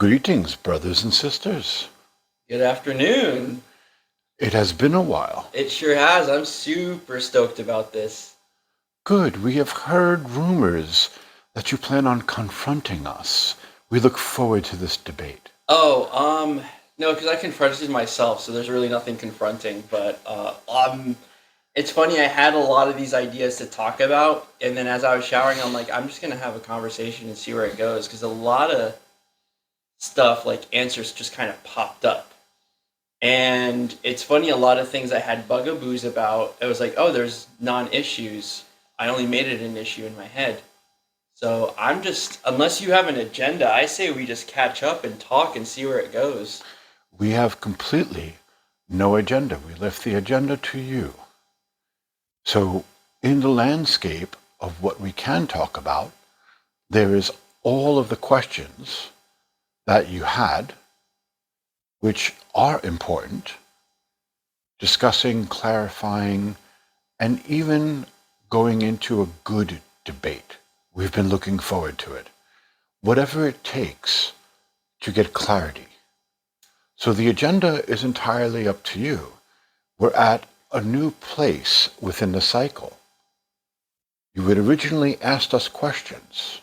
Greetings, brothers and sisters. Good afternoon. It has been a while. It sure has. I'm super stoked about this. Good, we have heard rumors that you plan on confronting us. We look forward to this debate. Oh, no, because I confronted myself, so there's really nothing confronting. But it's funny. I had a lot of these ideas to talk about, and then as I was showering, I'm like, I'm just gonna have a conversation and see where it goes, because a lot of stuff, like answers, just kind of popped up. And it's funny, a lot of things I had bugaboos about. It was like, oh, there's non-issues. I only made it an issue in my head. So I'm just, unless you have an agenda, I say we just catch up and talk and see where it goes. We have completely no agenda. We left the agenda to you. So, in the landscape of what we can talk about, there is all of the questions that you had, which are important, discussing, clarifying, and even going into a good debate. We've been looking forward to it. Whatever it takes to get clarity. So the agenda is entirely up to you. We're at a new place within the cycle. You had originally asked us questions,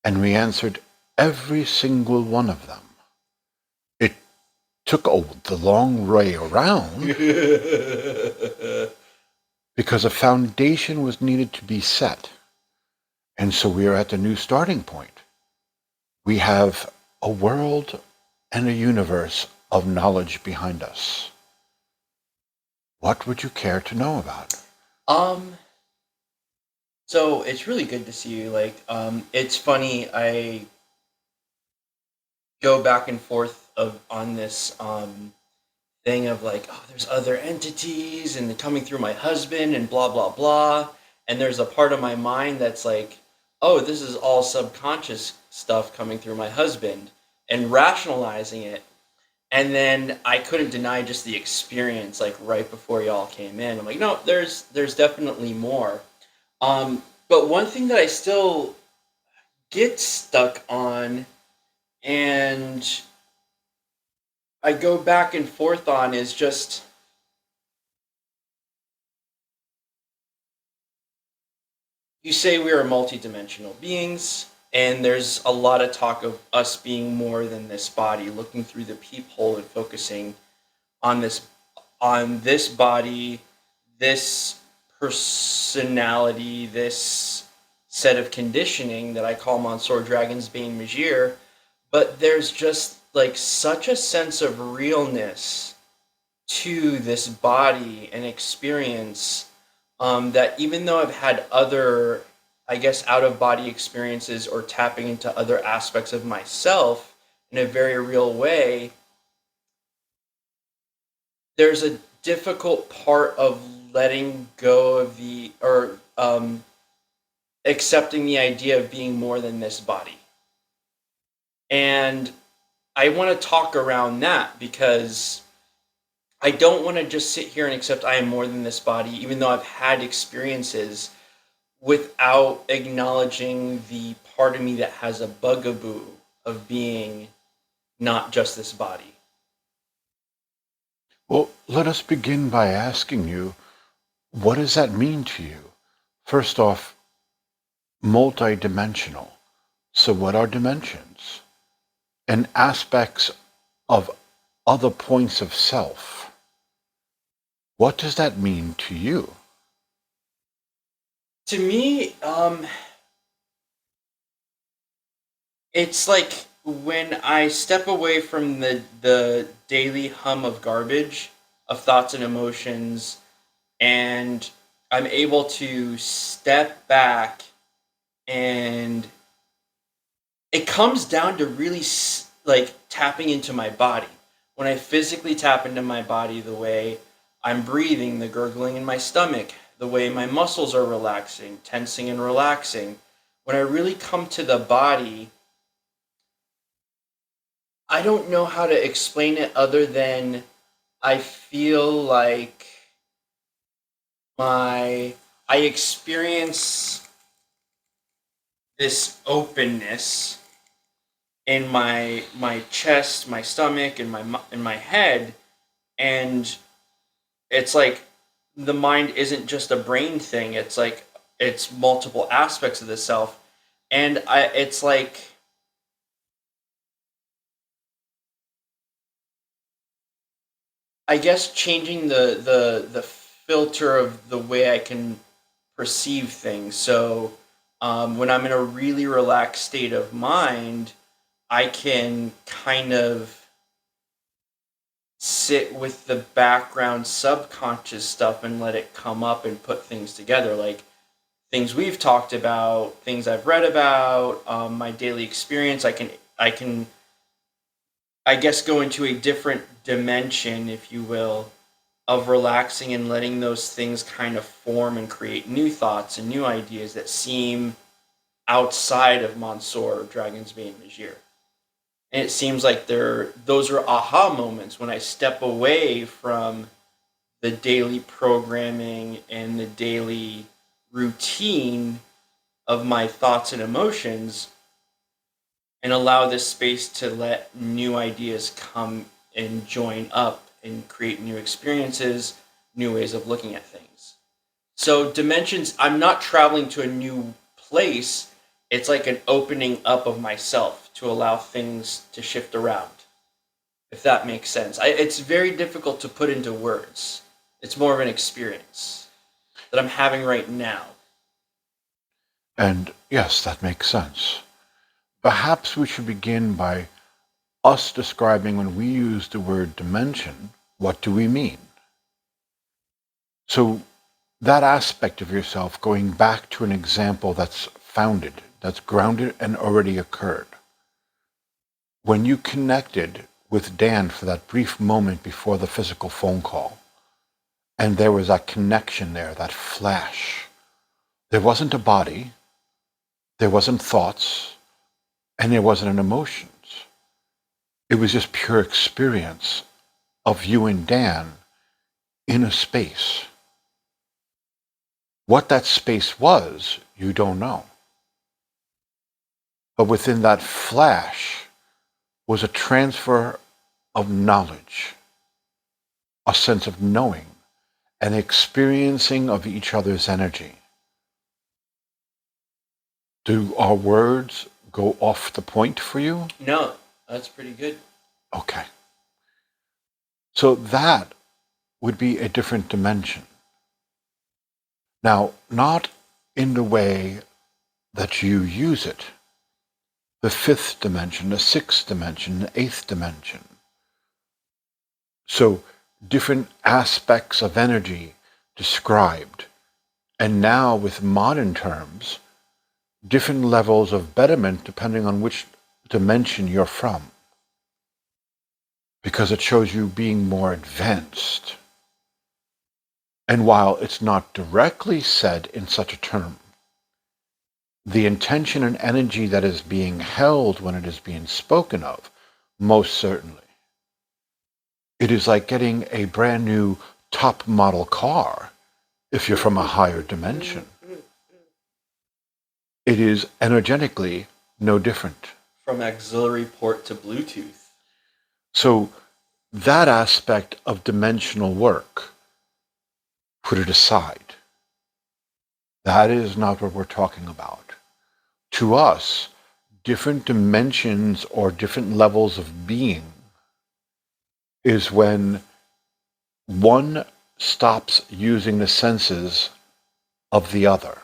and we answered every single one of them. It took the long way around because a foundation was needed to be set. And so we are at the new starting point. We have a world and a universe of knowledge behind us. What would you care to know about? um, so it's really good to see you. It's funny. I go back and forth of on this thing of like, oh, there's other entities and they're coming through my husband and blah blah blah. And there's a part of my mind that's like, oh, this is all subconscious stuff coming through my husband and rationalizing it. And then I couldn't deny just the experience, like right before y'all came in. I'm like, no, there's definitely more. But one thing that I still get stuck on, and I go back and forth on, is just, you say we are multidimensional beings, and there's a lot of talk of us being more than this body, looking through the peephole and focusing on this body, this personality, this set of conditioning that I call Monsour Dragon's Bane Majir. But there's just like such a sense of realness to this body and experience, that even though I've had other, I guess, out of body experiences or tapping into other aspects of myself in a very real way, there's a difficult part of letting go of the, or accepting the idea of being more than this body. And I want to talk around that because I don't want to just sit here and accept I am more than this body, even though I've had experiences, without acknowledging the part of me that has a bugaboo of being not just this body. Well, let us begin by asking you, what does that mean to you? First off, multidimensional. So what are dimensions? And aspects of other points of self. What does that mean to you? To me, it's like when I step away from the daily hum of garbage of thoughts and emotions, and I'm able to step back, and it comes down to really like tapping into my body. When I physically tap into my body, the way I'm breathing, the gurgling in my stomach, the way my muscles are relaxing, tensing and relaxing. When I really come to the body, I don't know how to explain it other than I feel like my I experience this openness, in my chest, my stomach, and in my head, and it's like the mind isn't just a brain thing. It's like it's multiple aspects of the self, and it's like I guess changing the filter of the way I can perceive things. So when I'm in a really relaxed state of mind, I can kind of sit with the background subconscious stuff and let it come up and put things together, like things we've talked about, things I've read about, my daily experience. I can I guess go into a different dimension, if you will, of relaxing and letting those things kind of form and create new thoughts and new ideas that seem outside of Monsour, Dragon's Bane, Magier. And it seems like those are aha moments when I step away from the daily programming and the daily routine of my thoughts and emotions and allow this space to let new ideas come and join up and create new experiences, new ways of looking at things. So dimensions, I'm not traveling to a new place. It's like an opening up of myself to allow things to shift around, if that makes sense. It's very difficult to put into words. It's more of an experience that I'm having right now. And yes, that makes sense. Perhaps we should begin by us describing when we use the word dimension, what do we mean? So that aspect of yourself, going back to an example that's founded, that's grounded and already occurred. When you connected with Dan for that brief moment before the physical phone call, and there was that connection there, that flash, there wasn't a body, there wasn't thoughts, and there wasn't an emotions. It was just pure experience of you and Dan in a space. What that space was, you don't know. But within that flash was a transfer of knowledge, a sense of knowing, an experiencing of each other's energy. Do our words go off the point for you? No, that's pretty good. Okay. So that would be a different dimension. Now, not in the way that you use it. The fifth dimension, the sixth dimension, the eighth dimension. So different aspects of energy described. And now with modern terms, different levels of betterment depending on which dimension you're from. Because it shows you being more advanced. And while it's not directly said in such a term, the intention and energy that is being held when it is being spoken of, most certainly. It is like getting a brand new top model car if you're from a higher dimension. It is energetically no different. From auxiliary port to Bluetooth. So that aspect of dimensional work, put it aside. That is not what we're talking about. To us, different dimensions or different levels of being is when one stops using the senses of the other.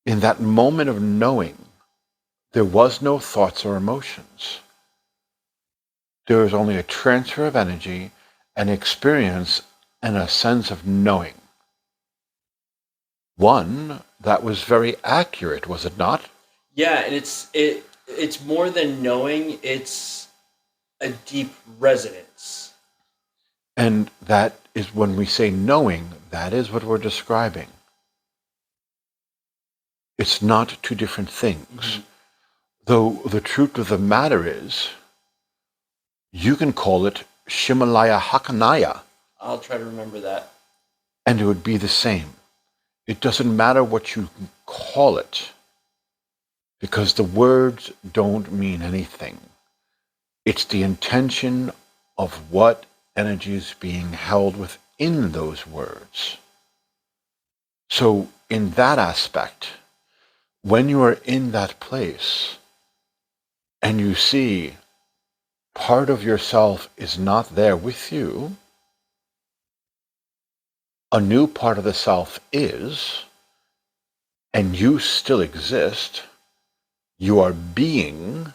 In that moment of knowing, there was no thoughts or emotions. There was only a transfer of energy, an experience, and a sense of knowing. One that was very accurate, was it not? Yeah, and it's more than knowing, it's a deep resonance. And that is when we say knowing, that is what we're describing. It's not two different things. Mm-hmm. Though the truth of the matter is, you can call it Shimalaya Hakanaya. I'll try to remember that. And it would be the same. It doesn't matter what you call it. because the words don't mean anything. It's the intention of what energy is being held within those words. So in that aspect, when you are in that place and you see part of yourself is not there with you, a new part of the self is, and you still exist, you are being,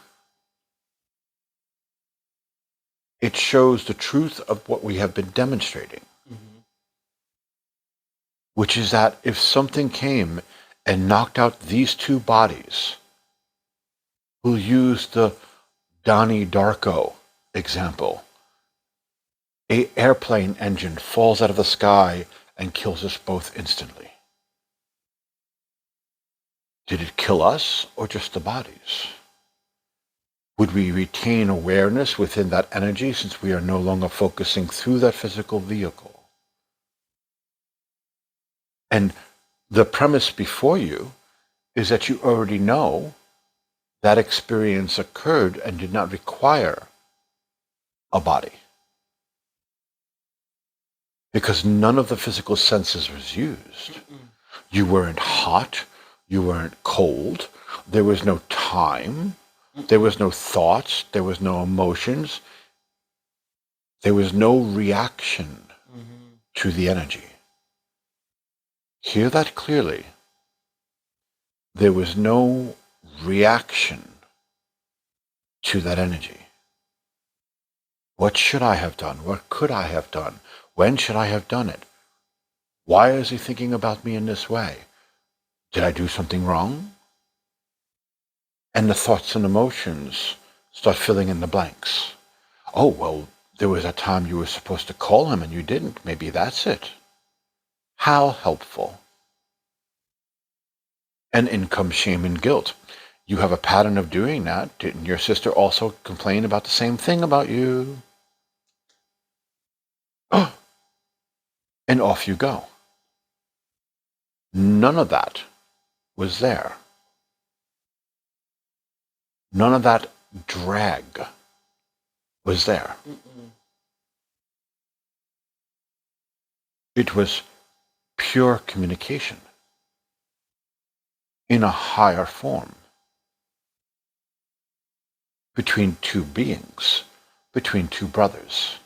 it shows the truth of what we have been demonstrating, which is that if something came and knocked out these two bodies, we'll use the Donnie Darko example. An airplane engine falls out of the sky and kills us both instantly. Did it kill us or just the bodies? Would we retain awareness within that energy since we are no longer focusing through that physical vehicle? And the premise before you is that you already know that experience occurred and did not require a body, because none of the physical senses was used. You weren't hot, you weren't cold, there was no time, there was no thoughts, there was no emotions, there was no reaction to the energy. Hear that clearly. There was no reaction to that energy. What should I have done? What could I have done? When should I have done it? Why is he thinking about me in this way? Did I do something wrong? And the thoughts and emotions start filling in the blanks. Oh, well, there was a time you were supposed to call him and you didn't. Maybe that's it. How helpful. And in comes shame and guilt. You have a pattern of doing that. Didn't your sister also complain about the same thing about you? And off you go. None of that was there. None of that drag was there. It was pure communication in a higher form between two beings, between two brothers,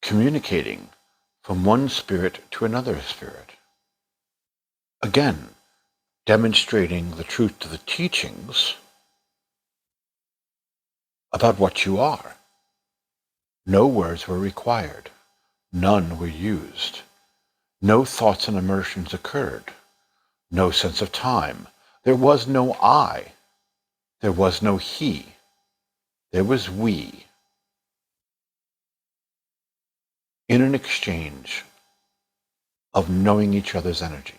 communicating from one spirit to another spirit. Again, demonstrating the truth to the teachings about what you are. No words were required. None were used. No thoughts and emotions occurred. No sense of time. There was no I. There was no he. There was we. In an exchange of knowing each other's energy.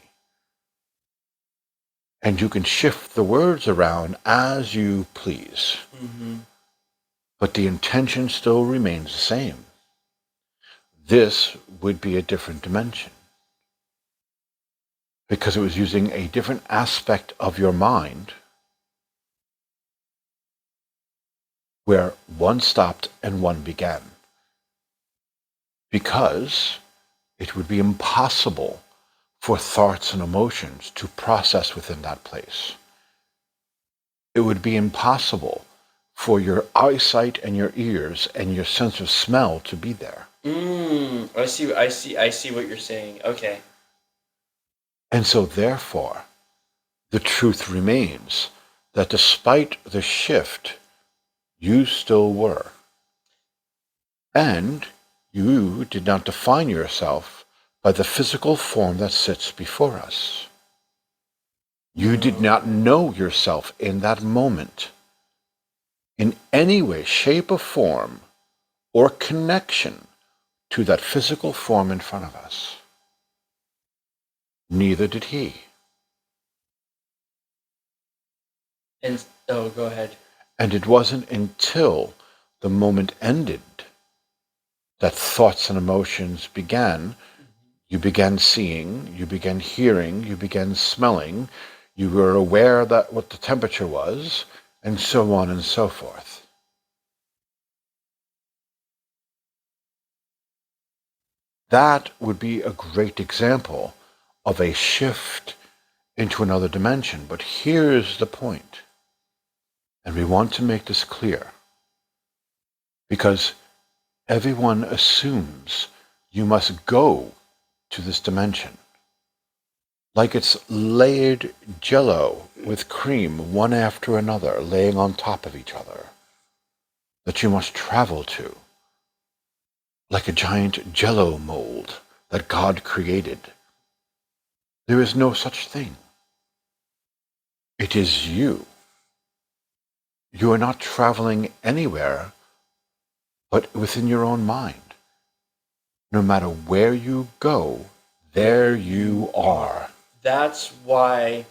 And you can shift the words around as you please. But the intention still remains the same. This would be a different dimension, because it was using a different aspect of your mind where one stopped and one began. Because it would be impossible for thoughts and emotions to process within that place. It would be impossible for your eyesight and your ears and your sense of smell to be there. I see what you're saying. Okay. And so therefore, the truth remains that despite the shift, you still were. And you did not define yourself by the physical form that sits before us. You did not know yourself in that moment in any way, shape, or form, or connection to that physical form in front of us. Neither did he. And go ahead. And it wasn't until the moment ended that thoughts and emotions began. You began seeing, you began hearing, you began smelling, You were aware that what the temperature was, and so on and so forth. That would be a great example of a shift into another dimension. But here's the point, and we want to make this clear, because everyone assumes you must go to this dimension, like it's layered jello with cream one after another laying on top of each other, that you must travel to, like a giant jello mold that God created. There is no such thing. It is you. You are not traveling anywhere but within your own mind. No matter where you go, there you are. That's why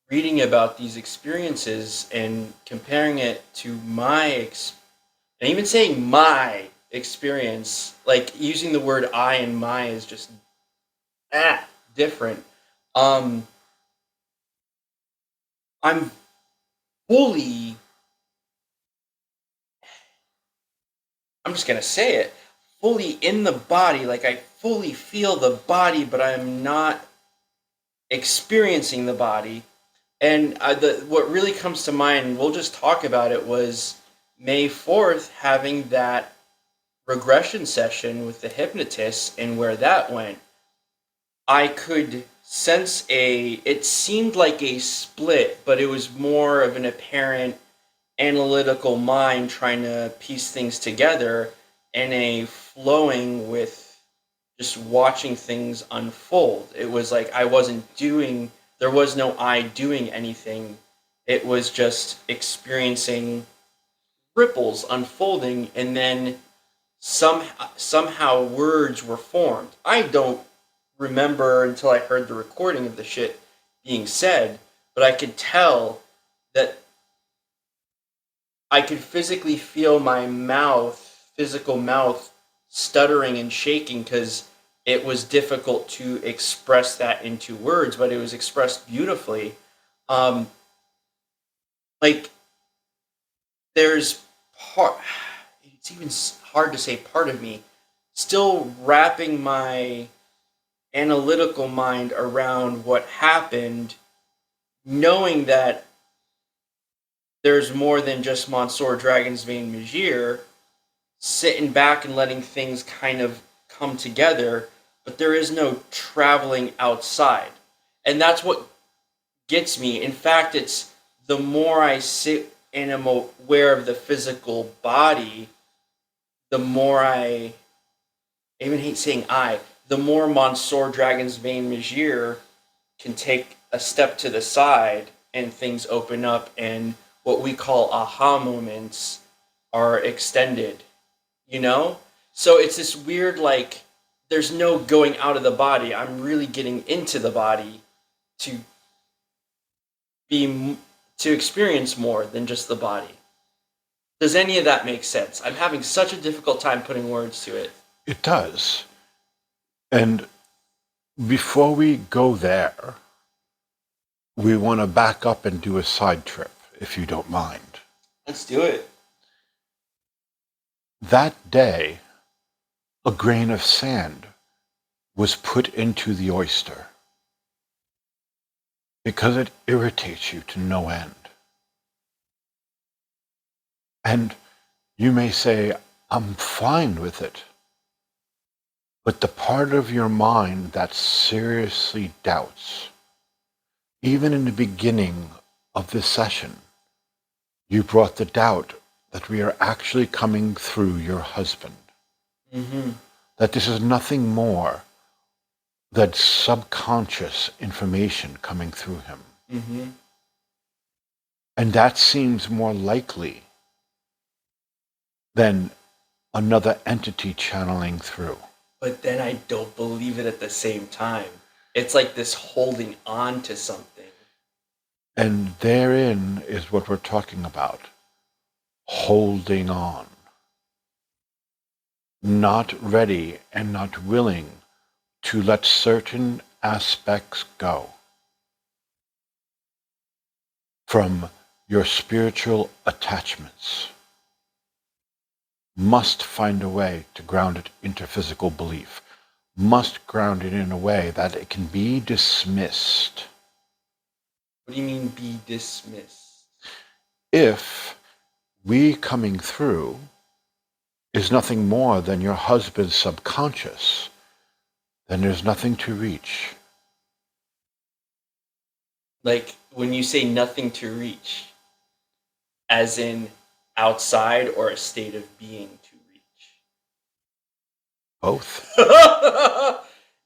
reading about these experiences and comparing it to and even saying my experience, like using the word I and my is just different. Um, I'm fully, I'm just gonna say it, fully in the body. Like I fully feel the body, but I'm not experiencing the body. And what really comes to mind, and we'll just talk about it, was May 4th having that regression session with the hypnotist and where that went. I could sense it seemed like a split, but it was more of an apparent analytical mind trying to piece things together and a flowing with just watching things unfold. It was like there was no I doing anything. It was just experiencing ripples unfolding, and then somehow words were formed. I don't remember until I heard the recording of the shit being said, but I could tell that I could physically feel my physical mouth, stuttering and shaking because it was difficult to express that into words, but it was expressed beautifully. Um, like there's part. It's even hard to say part of me still wrapping my analytical mind around what happened, knowing that there's more than just Monsour Dragon's Vein Majir, sitting back and letting things kind of come together, but there is no traveling outside. And that's what gets me. In fact, it's the more I sit and am aware of the physical body, the more I even hate saying the more Monsour Dragon's Vein Majir can take a step to the side and things open up and what we call aha moments are extended, you know? So it's this weird, like, there's no going out of the body. I'm really getting into the body to to experience more than just the body. Does any of that make sense? I'm having such a difficult time putting words to it. It does. And before we go there, we want to back up and do a side trip, if you don't mind. Let's do it. That day, a grain of sand was put into the oyster because it irritates you to no end. And you may say, I'm fine with it. But the part of your mind that seriously doubts, even in the beginning of this session, you brought the doubt that we are actually coming through your husband. Mm-hmm. That this is nothing more than subconscious information coming through him. Mm-hmm. And that seems more likely than another entity channeling through. But then I don't believe it at the same time. It's like this holding on to something. And therein is what we're talking about. Holding on. Not ready and not willing to let certain aspects go. from your spiritual attachments must find a way to ground it into physical belief, must ground it in a way that it can be dismissed. What do you mean be dismissed? If we coming through is nothing more than your husband's subconscious, then there's nothing to reach. Like when you say nothing to reach, as in outside or a state of being to reach? Both.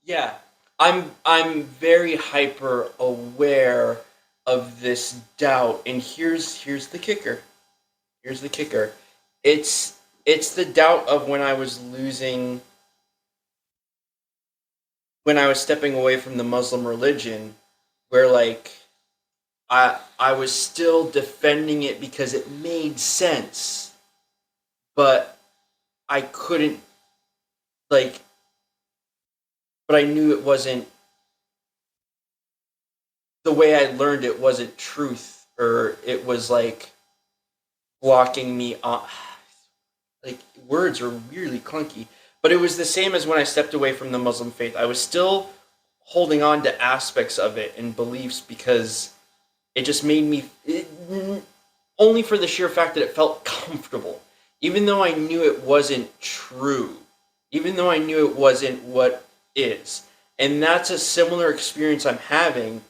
Yeah, I'm very hyper aware of this doubt, and here's the kicker. Here's the kicker. It's the doubt of when I was stepping away from the Muslim religion, where like I was still defending it because it made sense, but I couldn't like but I knew it wasn't the way I learned it wasn't truth, or it was like blocking me off. Like words are really clunky, but it was the same as when I stepped away from the Muslim faith. I was still holding on to aspects of it and beliefs because it just made me only for the sheer fact that it felt comfortable, even though I knew it wasn't true, even though I knew it wasn't what is. And that's a similar experience I'm having.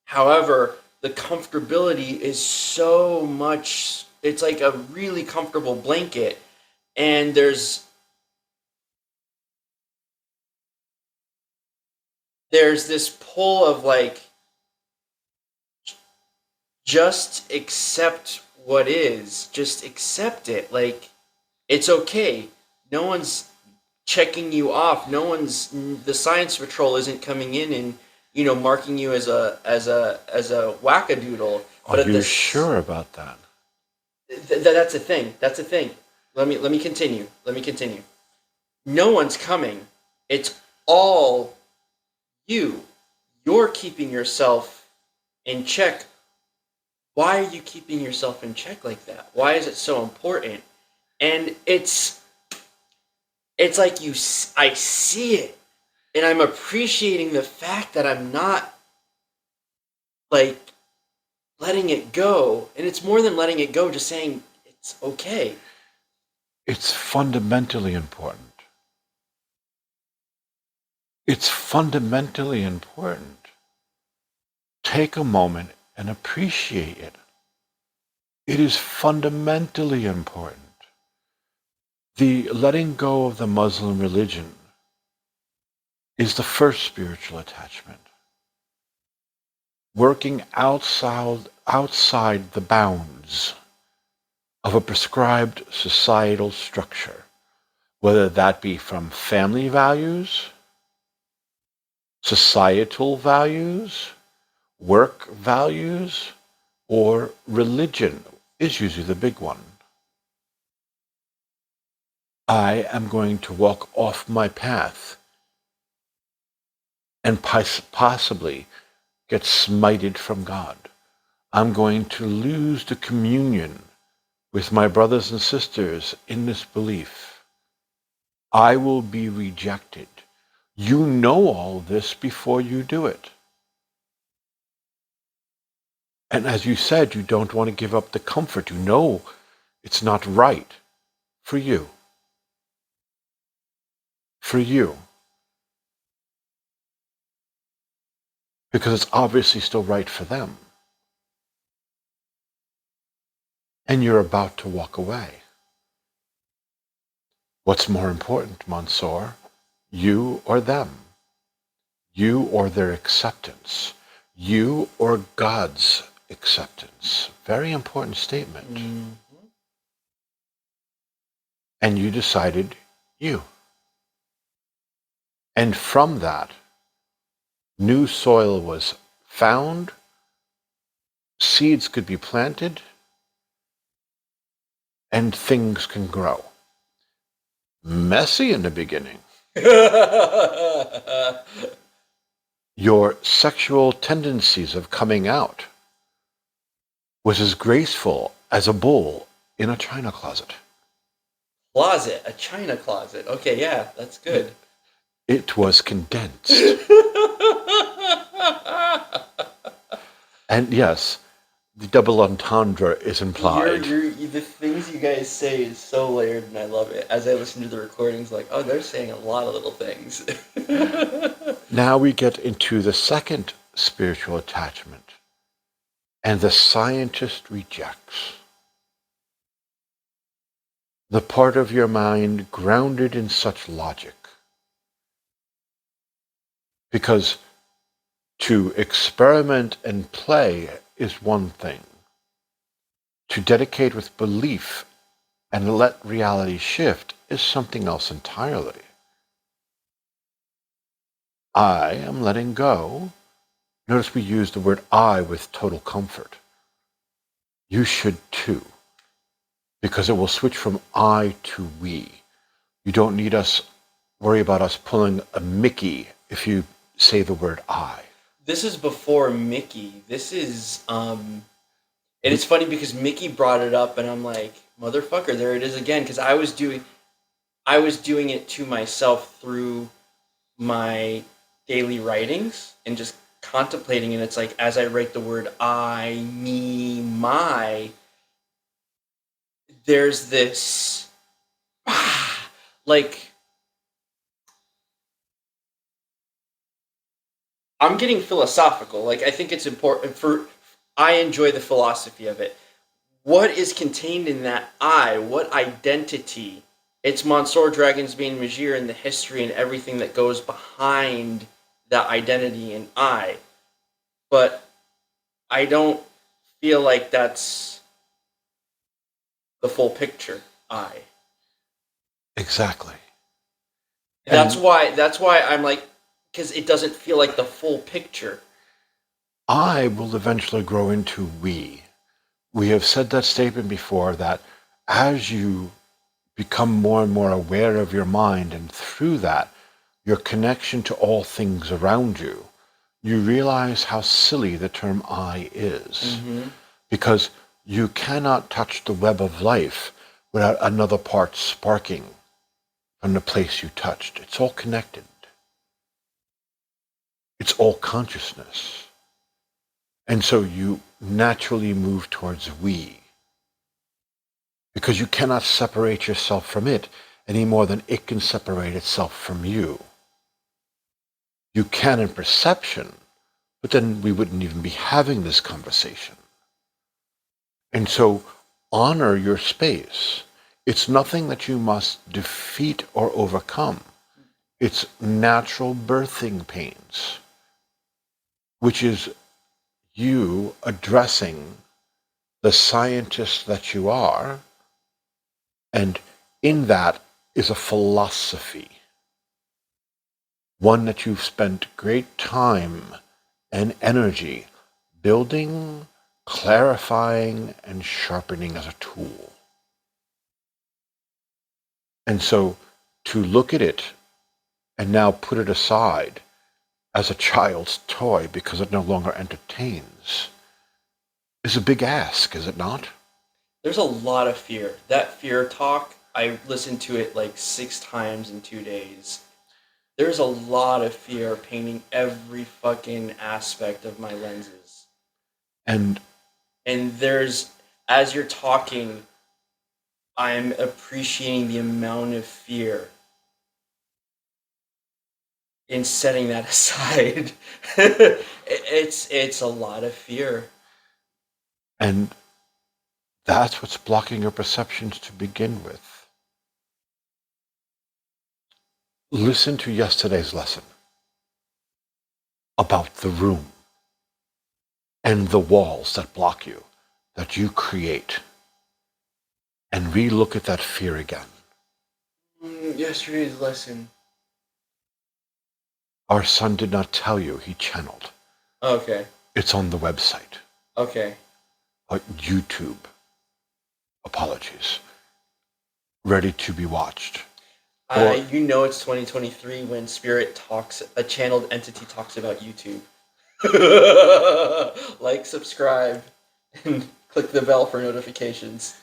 However, the comfortability is so much, it's like a really comfortable blanket. And there's this pull of like, just accept what is, just accept it. Like, it's okay. No one's checking you off. The science patrol isn't coming in and, marking you as a wackadoodle. Are you sure about that? That's a thing. That's a thing. Let me continue. No one's coming. It's all you. You're keeping yourself in check. Why are you keeping yourself in check like that? Why is it so important? And it's like I see it, and I'm appreciating the fact that I'm not like letting it go. And it's more than letting it go, just saying it's okay. It's fundamentally important. It's fundamentally important. Take a moment and appreciate it. It is fundamentally important. The letting go of the Muslim religion is the first spiritual attachment. Working outside the bounds of a prescribed societal structure, whether that be from family values, societal values, work values, or religion is usually the big one. I am going to walk off my path and possibly get smited from God. I'm going to lose the communion with my brothers and sisters in this belief. I will be rejected. You know all this before you do it. And as you said, you don't want to give up the comfort. You know it's not right for you. For you. Because it's obviously still right for them. And you're about to walk away. What's more important, Monsour? You or them? You or their acceptance? You or God's acceptance? Very important statement. Mm-hmm. And you decided you. And from that, new soil was found, seeds could be planted, and things can grow. Messy in the beginning. Your sexual tendencies of coming out was as graceful as a bull in a china closet. Closet, a china closet. Okay, yeah, that's good. It was condensed. And yes, the double entendre is implied. The things you guys say is so layered, and I love it. As I listen to the recordings, like, oh, they're saying a lot of little things. Now we get into the second spiritual attachment, and the scientist rejects. The part of your mind grounded in such logic. Because to experiment and play is one thing. To dedicate with belief and let reality shift is something else entirely. I am letting go. Notice we use the word I with total comfort. You should too, because it will switch from I to we. You don't need us worry about us pulling a Mickey if you say the word I. This is before Mickey. This is and it's funny because Mickey brought it up, and I'm like, motherfucker, there it is again. Because I was doing it to myself through my daily writings and just contemplating. And it's like, as I write the word I, me, my, there's this like, I'm getting philosophical. Like, I think it's important I enjoy the philosophy of it. What is contained in that I? What identity? It's Monsour, Dragonsbane, Majir, and the history and everything that goes behind that identity and I. But I don't feel like that's the full picture. I. Exactly. That's why I'm like, because it doesn't feel like the full picture. I will eventually grow into we. We have said that statement before, that as you become more and more aware of your mind, and through that, your connection to all things around you, you realize how silly the term I is. Mm-hmm. Because you cannot touch the web of life without another part sparking from the place you touched. It's all connected. It's all consciousness. And so you naturally move towards we. Because you cannot separate yourself from it any more than it can separate itself from you. You can in perception, but then we wouldn't even be having this conversation. And so honor your space. It's nothing that you must defeat or overcome. It's natural birthing pains, which is you addressing the scientist that you are, and in that is a philosophy, one that you've spent great time and energy building, clarifying, and sharpening as a tool. And so to look at it and now put it aside as a child's toy because it no longer entertains is a big ask, is it not? There's a lot of fear. That fear talk, I listened to it like 6 times in 2 days. There's a lot of fear painting every fucking aspect of my lenses. And there's, as you're talking, I'm appreciating the amount of fear in setting that aside. It's a lot of fear. And that's what's blocking your perceptions to begin with. Listen to yesterday's lesson about the room and the walls that block you, that you create, and re-look at that fear again. Yesterday's lesson. Our son did not tell you, he channeled. Okay. It's on the website. Okay. YouTube. Apologies. Ready to be watched. You know it's 2023 when Spirit talks, a channeled entity talks about YouTube. Like, subscribe, and Click the bell for notifications.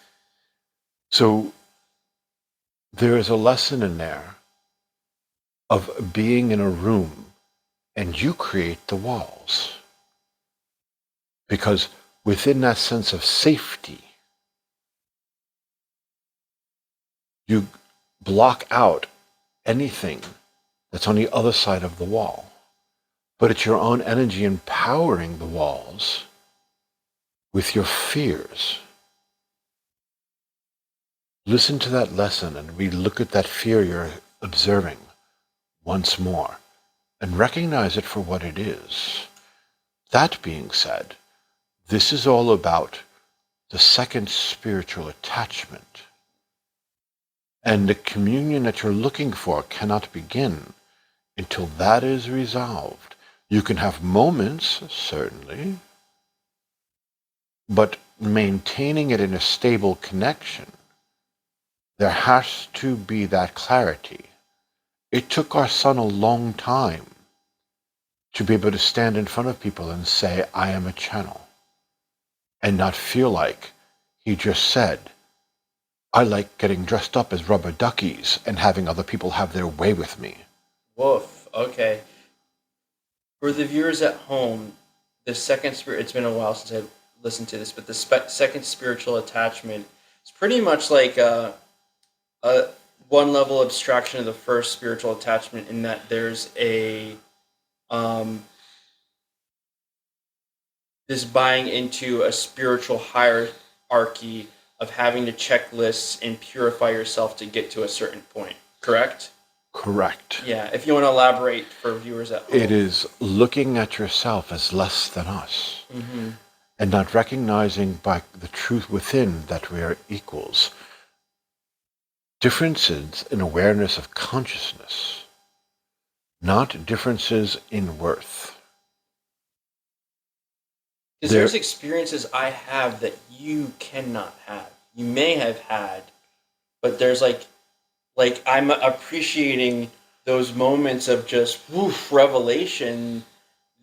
So there is a lesson in there of being in a room and you create the walls. Because within that sense of safety, you block out anything that's on the other side of the wall. But it's your own energy empowering the walls with your fears. Listen to that lesson and relook at that fear you're observing once more and recognize it for what it is. That being said, this is all about the second spiritual attachment. And the communion that you're looking for cannot begin until that is resolved. You can have moments, certainly, but maintaining it in a stable connection, there has to be that clarity. It took our son a long time to be able to stand in front of people and say, I am a channel, and not feel like he just said, I like getting dressed up as rubber duckies and having other people have their way with me. Woof. Okay. For the viewers at home, the second spirit, it's been a while since I listened to this, but the second spiritual attachment is pretty much like a one level abstraction of the first spiritual attachment, in that there's a this buying into a spiritual hierarchy of having to check lists and purify yourself to get to a certain point. Correct? Correct. Yeah. If you want to elaborate for viewers at home. It is looking at yourself as less than us, Mm-hmm. and not recognizing by the truth within that we are equals. Differences in awareness of consciousness, not differences in worth. Because there's experiences I have that you cannot have. You may have had, but there's like I'm appreciating those moments of just woof revelation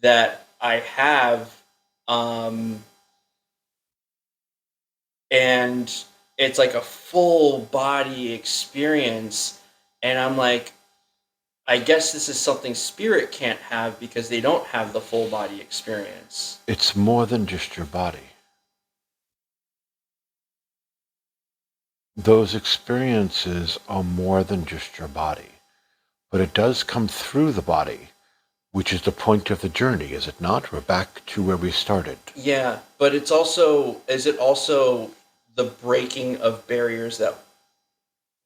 that I have, and it's like a full body experience, and I'm like, I guess this is something spirit can't have because they don't have the full body experience. It's more than just your body. Those experiences are more than just your body, but it does come through the body, which is the point of the journey, is it not? We're back to where we started. Yeah, but is it also the breaking of barriers that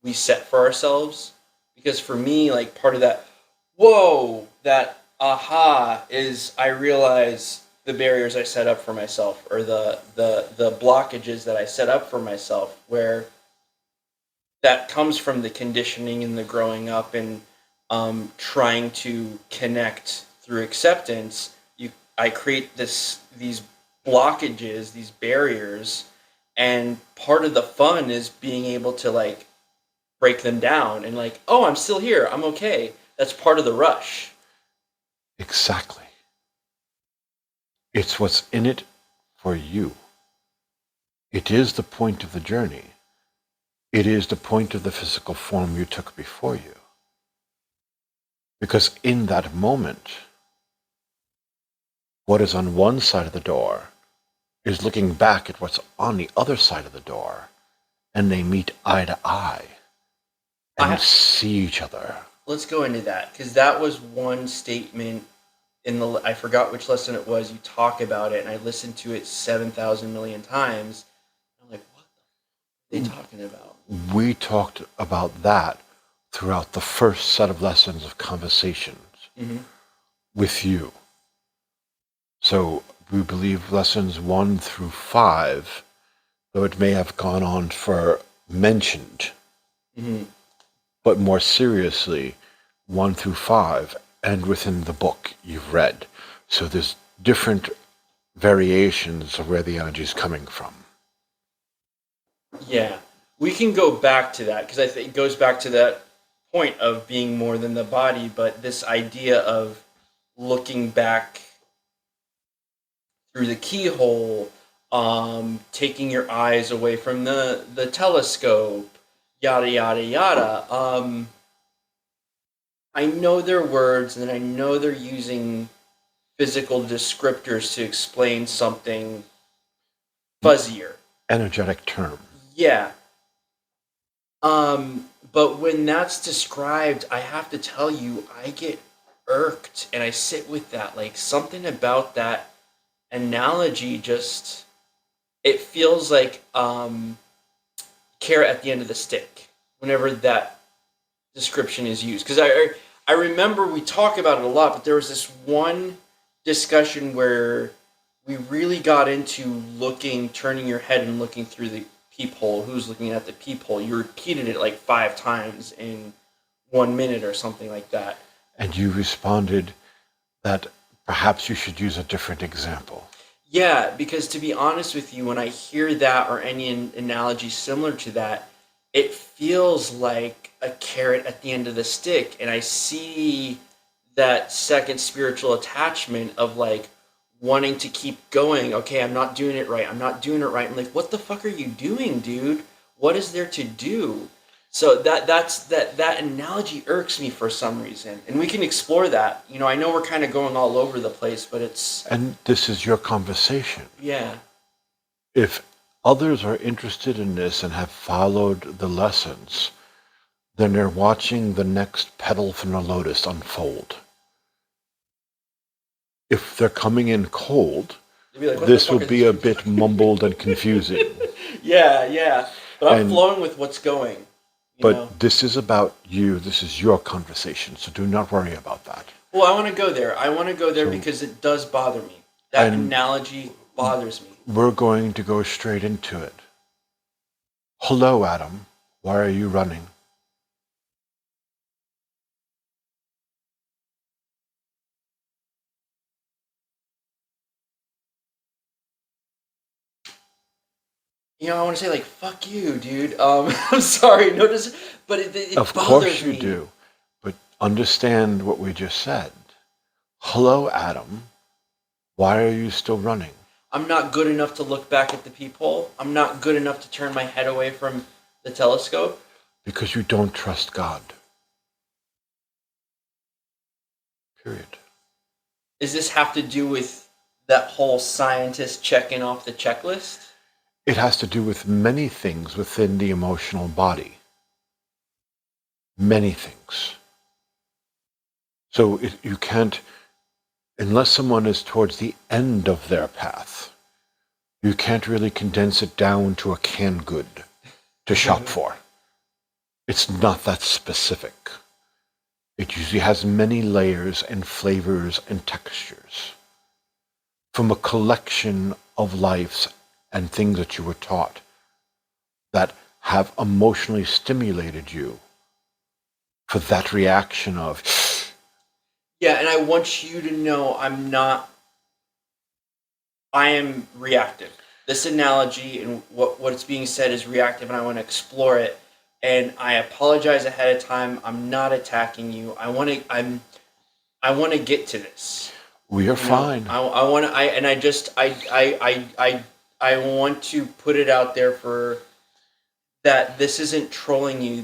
we set for ourselves? Because for me, like, part of that, whoa, that aha is I realize the barriers I set up for myself, or the blockages that I set up for myself, where that comes from the conditioning and the growing up and trying to connect through acceptance. I create these blockages, these barriers, and part of the fun is being able to like break them down and like, oh, I'm still here, I'm okay. That's part of the rush. Exactly. It's what's in it for you. It is the point of the journey. It is the point of the physical form you took before you. Because in that moment, what is on one side of the door is looking back at what's on the other side of the door, and they meet eye to eye and see each other. Let's go into that, because that was one statement in I forgot which lesson it was. You talk about it, and I listened to it 7,000 million times. I'm like, what are they talking about? We talked about that throughout the first set of lessons of conversations with you. So we believe lessons 1 through 5, though it may have gone on for mentioned, but more seriously, 1 through 5, and within the book you've read. So there's different variations of where the energy is coming from. Yeah, we can go back to that, because I think it goes back to that point of being more than the body, but this idea of looking back through the keyhole, taking your eyes away from the telescope, yada yada yada. I know their words, and I know they're using physical descriptors to explain something fuzzier. Energetic term. Yeah. But when that's described, I have to tell you, I get irked, and I sit with that. Like, something about that analogy just, it feels like carrot at the end of the stick whenever that description is used. Because I remember we talk about it a lot, but there was this one discussion where we really got into turning your head and looking through the peephole. Who's looking at the peephole? You repeated it like 5 times in 1 minute or something like that. And you responded that perhaps you should use a different example. Yeah, because to be honest with you, when I hear that or any analogy similar to that, it feels like a carrot at the end of the stick. And I see that second spiritual attachment of like wanting to keep going. Okay, I'm not doing it right. I'm not doing it right. I'm like, what the fuck are you doing, dude? What is there to do? So that analogy irks me for some reason, and we can explore that. You know, I know we're kind of going all over the place, but it's... And this is your conversation. Yeah. If others are interested in this and have followed the lessons, then they're watching the next petal from the lotus unfold. If they're coming in cold, Like, this will be a bit mumbled and confusing. Yeah. But I'm flowing with what's going. But this is about you. This is your conversation. So do not worry about that. Well, I want to go there. I want to go there because it does bother me. That analogy bothers me. We're going to go straight into it. Hello, Adam. Why are you running? You know, I want to say like, fuck you, dude. I'm sorry. Notice, but it bothers me. Of course you do. But understand what we just said. Hello, Adam. Why are you still running? I'm not good enough to look back at the peephole. I'm not good enough to turn my head away from the telescope. Because you don't trust God. Period. Does this have to do with that whole scientist checking off the checklist? It has to do with many things within the emotional body. Many things. So you can't, unless someone is towards the end of their path, you can't really condense it down to a canned good to shop for. It's not that specific. It usually has many layers and flavors and textures from a collection of lives and things that you were taught that have emotionally stimulated you for that reaction of... Yeah, and I want you to know I am reactive. This analogy and what's being said is reactive, and I want to explore it. And I apologize ahead of time. I'm not attacking you. I want to get to this. We are fine. I want to put it out there for that this isn't trolling you.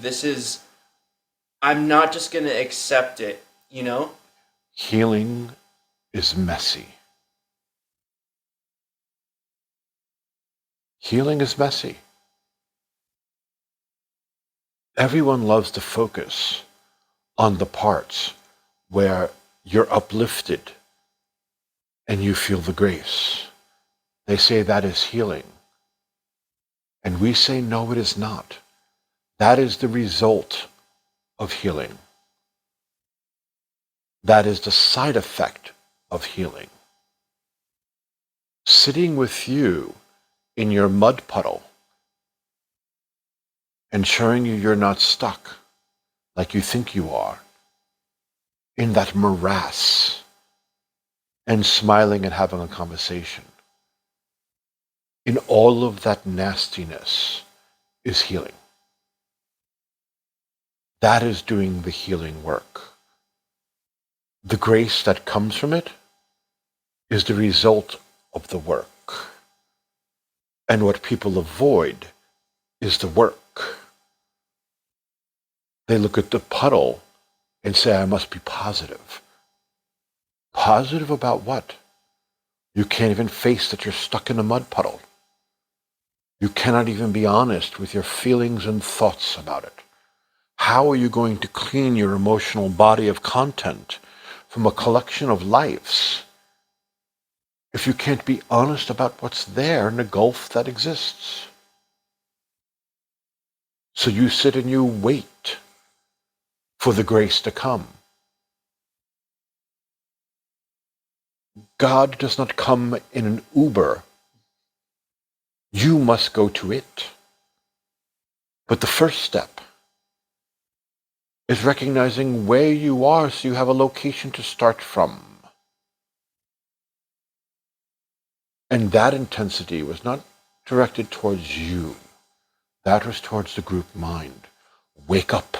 I'm not just going to accept it, you know? Healing is messy. Healing is messy. Everyone loves to focus on the parts where you're uplifted and you feel the grace. They say that is healing. And we say, no, it is not. That is the result of healing. That is the side effect of healing. Sitting with you in your mud puddle and showing you you're not stuck like you think you are in that morass and smiling and having a conversation. In all of that nastiness is healing. That is doing the healing work. The grace that comes from it is the result of the work. And what people avoid is the work. They look at the puddle and say, I must be positive. Positive about what? You can't even face that you're stuck in a mud puddle. You cannot even be honest with your feelings and thoughts about it. How are you going to clean your emotional body of content from a collection of lives if you can't be honest about what's there in the gulf that exists? So you sit and you wait for the grace to come. God does not come in an Uber. You must go to it. But the first step is recognizing where you are so you have a location to start from. And that intensity was not directed towards you. That was towards the group mind. Wake up.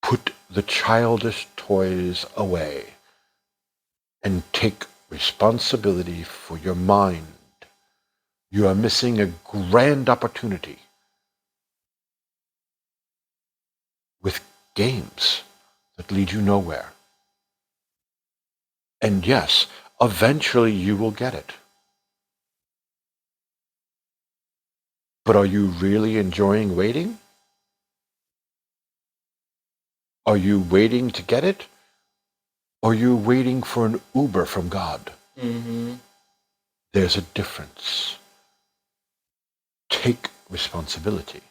Put the childish toys away and take responsibility for your mind. You are missing a grand opportunity with games that lead you nowhere. And yes, eventually you will get it. But are you really enjoying waiting? Are you waiting to get it? Or are you waiting for an Uber from God? Mm-hmm. There's a difference. Take responsibility.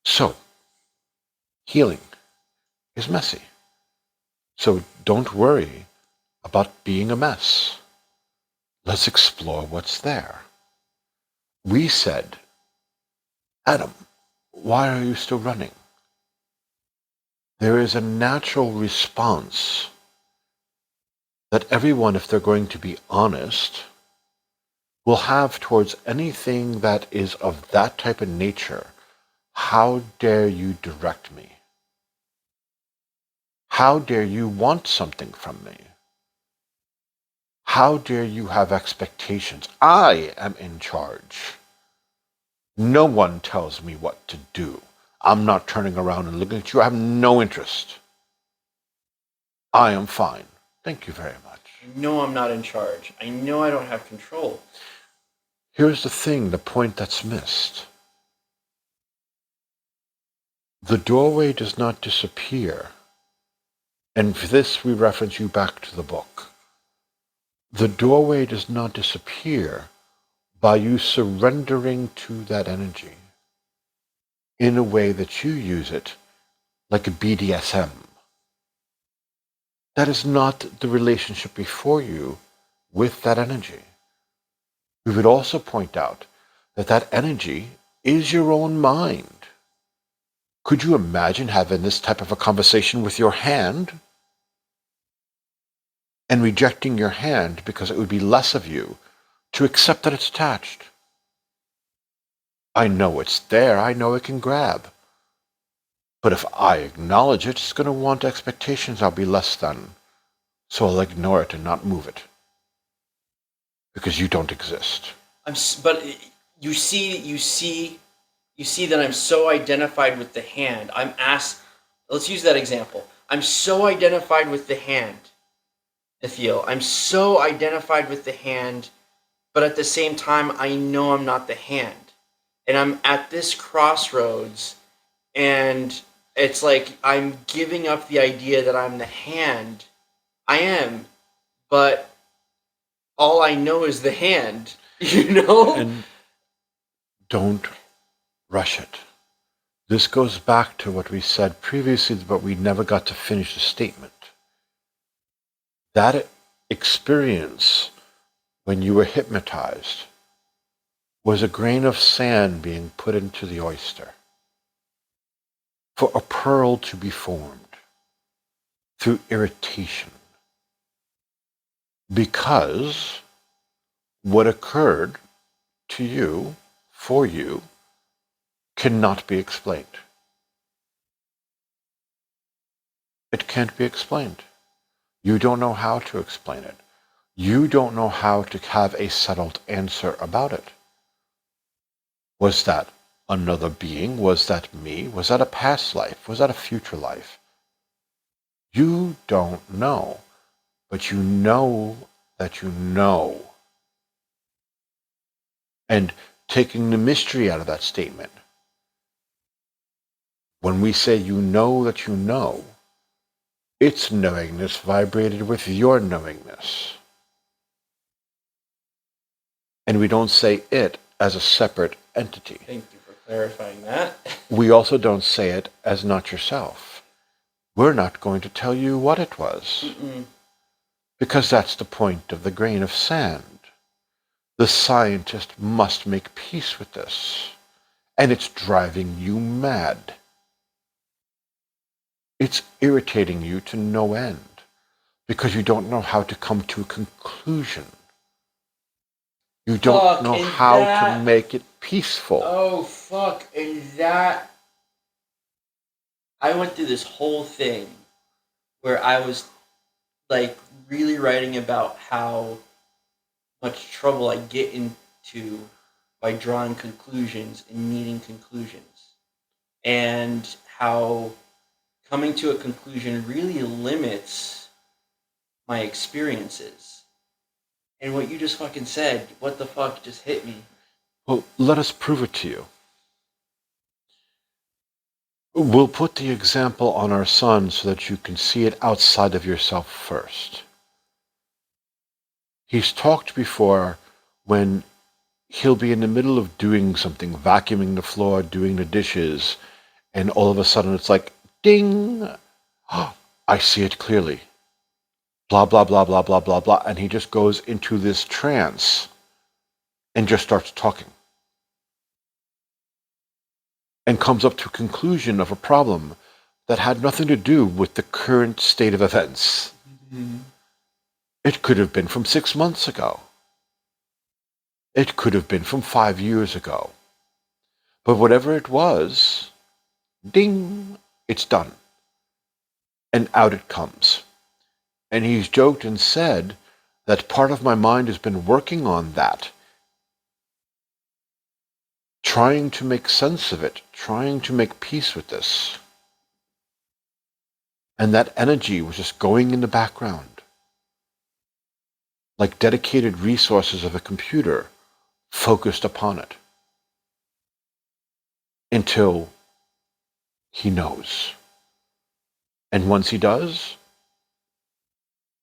So, healing is messy. So don't worry about being a mess. Let's explore what's there. We said, Adam, why are you still running? There is a natural response that everyone, if they're going to be honest, will have towards anything that is of that type of nature. How dare you direct me? How dare you want something from me? How dare you have expectations? I am in charge. No one tells me what to do. I'm not turning around and looking at you. I have no interest. I am fine. Thank you very much. I know I'm not in charge. I know I don't have control. Here's the thing, the point that's missed. The doorway does not disappear. And for this, we reference you back to the book. The doorway does not disappear by you surrendering to that energy in a way that you use it like a BDSM. That is not the relationship before you with that energy. We would also point out that that energy is your own mind. Could you imagine having this type of a conversation with your hand and rejecting your hand because it would be less of you to accept that it's attached? I know it's there. I know it can grab. But if I acknowledge it, it's going to want expectations I'll be less than. So I'll ignore it and not move it. Because you don't exist. But you see that I'm so identified with the hand. I'm asked. Let's use that example. I'm so identified with the hand, Theial. I'm so identified with the hand, but at the same time, I know I'm not the hand, and I'm at this crossroads, and it's like I'm giving up the idea that I'm the hand. I am, but all I know is the hand. And don't rush it. This goes back to what we said previously, but we never got to finish the statement. That experience when you were hypnotized was a grain of sand being put into the oyster for a pearl to be formed through irritation. Because what occurred to you, for you, cannot be explained. It can't be explained. You don't know how to explain it. You don't know how to have a settled answer about it. Was that another being? Was that me? Was that a past life? Was that a future life? You don't know, but you know that you know. And taking the mystery out of that statement, when we say you know that you know, its knowingness vibrated with your knowingness. And we don't say it as a separate entity. Thank you for clarifying that. We also don't say it as not yourself. We're not going to tell you what it was. Mm-mm. Because that's the point of the grain of sand. The scientist must make peace with this. And it's driving you mad. It's irritating you to no end. Because you don't know how to come to a conclusion. You don't know how to make it peaceful. Oh, fuck. And that... I went through this whole thing where I was, like, really writing about how much trouble I get into by drawing conclusions and needing conclusions. And how coming to a conclusion really limits my experiences. And what you just fucking said, what the fuck, just hit me. Well, let us prove it to you. We'll put the example on our son so that you can see it outside of yourself first. He's talked before when he'll be in the middle of doing something, vacuuming the floor, doing the dishes, and all of a sudden it's like, ding! I see it clearly. Blah, blah, blah, blah, blah, blah, blah. And he just goes into this trance and just starts talking. And comes up to a conclusion of a problem that had nothing to do with the current state of events. Mm-hmm. It could have been from 6 months ago. It could have been from 5 years ago. But whatever it was, ding, it's done. And out it comes. And he's joked and said that part of my mind has been working on that, trying to make sense of it, trying to make peace with this. And that energy was just going in the background, like dedicated resources of a computer focused upon it, until he knows. And once he does,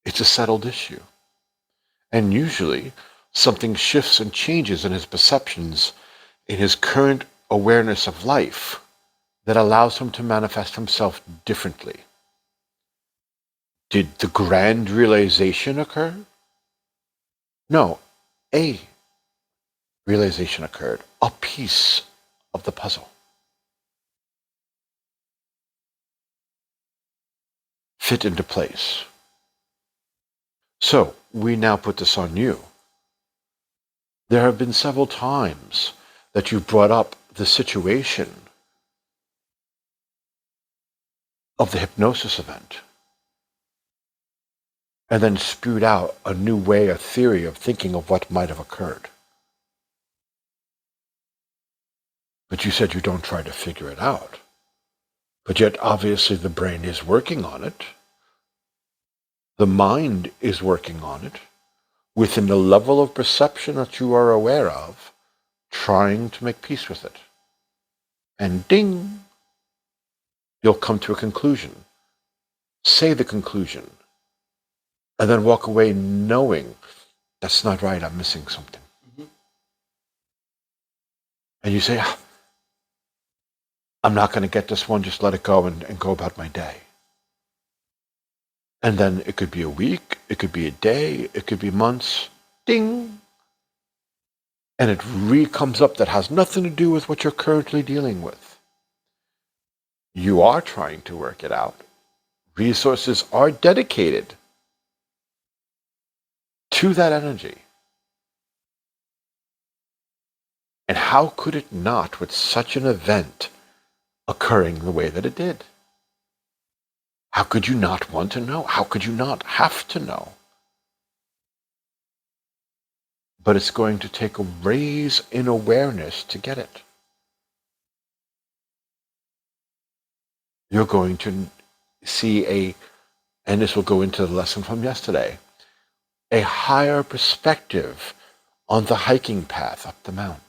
it's a settled issue. And usually something shifts and changes in his perceptions, in his current awareness of life, that allows him to manifest himself differently. Did the grand realization occur? No, a realization occurred, a piece of the puzzle. Fit into place. So, we now put this on you. There have been several times that you brought up the situation of the hypnosis event and then spewed out a new way, a theory of thinking of what might have occurred. But you said you don't try to figure it out. But yet, obviously, the brain is working on it. The mind is working on it within the level of perception that you are aware of, trying to make peace with it. And ding, you'll come to a conclusion. Say the conclusion. And then walk away knowing that's not right, I'm missing something. Mm-hmm. And you say, I'm not going to get this one, just let it go and go about my day. And then it could be a week, it could be a day, it could be months. Ding! And it comes up that has nothing to do with what you're currently dealing with. You are trying to work it out. Resources are dedicated to that energy. And how could it not, with such an event occurring the way that it did? How could you not want to know? How could you not have to know? but it's going to take a raise in awareness to get it. You're going to see and this will go into the lesson from yesterday, a higher perspective on the hiking path up the mount.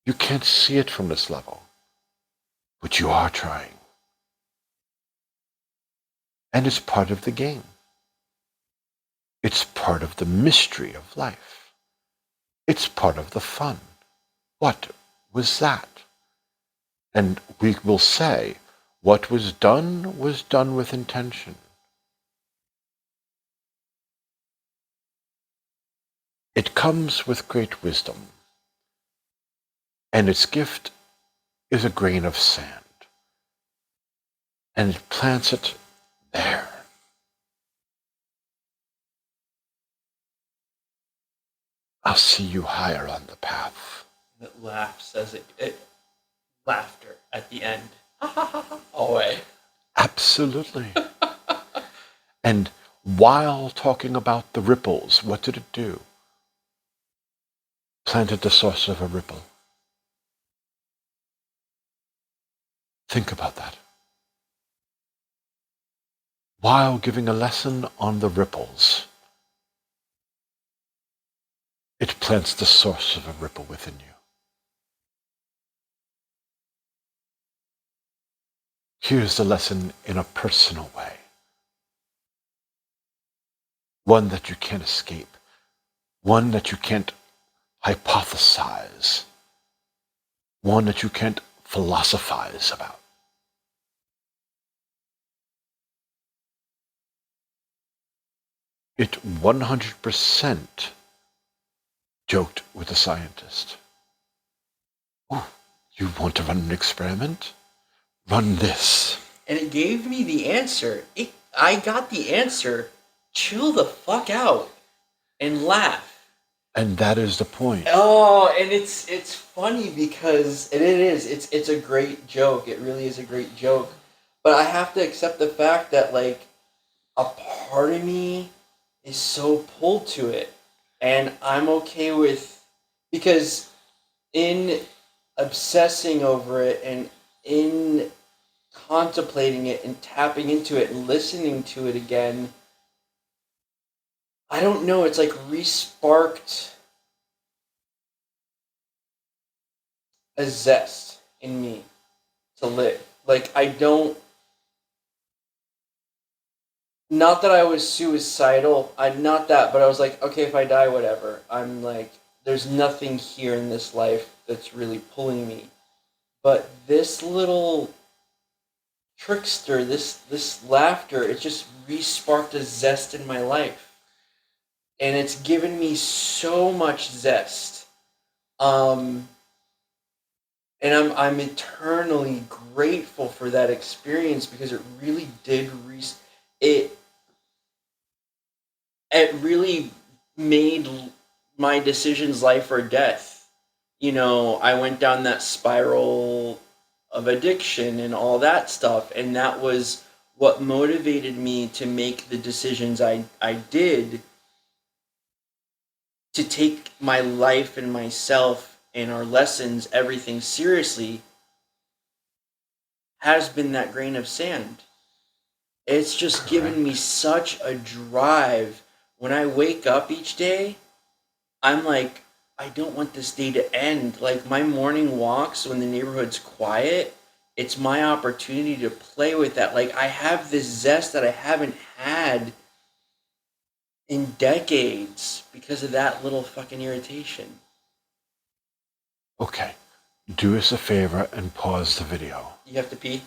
You can't see it from this level, but you are trying. And it's part of the game. It's part of the mystery of life. It's part of the fun. What was that? And we will say, what was done with intention. It comes with great wisdom, and its gift is a grain of sand, and it plants it there. I'll see you higher on the path. It laughs as it laughter at the end. Away. Absolutely. And while talking about the ripples, what did it do? Planted the source of a ripple. Think about that. While giving a lesson on the ripples, it plants the source of a ripple within you. Here's the lesson in a personal way. One that you can't escape. One that you can't hypothesize. One that you can't philosophize about. It 100% joked with a scientist. Oh, you want to run an experiment? Run this. And it gave me the answer. I got the answer. Chill the fuck out and laugh. And that is the point. Oh, and it's funny because it's a great joke. It really is a great joke. But I have to accept the fact that like a part of me is so pulled to it. And I'm okay with, because in obsessing over it and in contemplating it and tapping into it and listening to it again, I don't know, it's like re-sparked a zest in me to live. Like not that I was suicidal, not that, but I was like, okay, if I die, whatever. I'm like, there's nothing here in this life that's really pulling me. But this little trickster, this laughter, it just re-sparked a zest in my life. And it's given me so much zest. And I'm eternally grateful for that experience, because it really did it really made my decisions life or death. You know, I went down that spiral of addiction and all that stuff, and that was what motivated me to make the decisions I did, to take my life and myself and our lessons, everything seriously, has been that grain of sand. It's just given me such a drive. When I wake up each day, I'm like, I don't want this day to end. Like my morning walks when the neighborhood's quiet, it's my opportunity to play with that. Like I have this zest that I haven't had in decades because of that little fucking irritation. Okay, do us a favor and pause the video. You have to pee?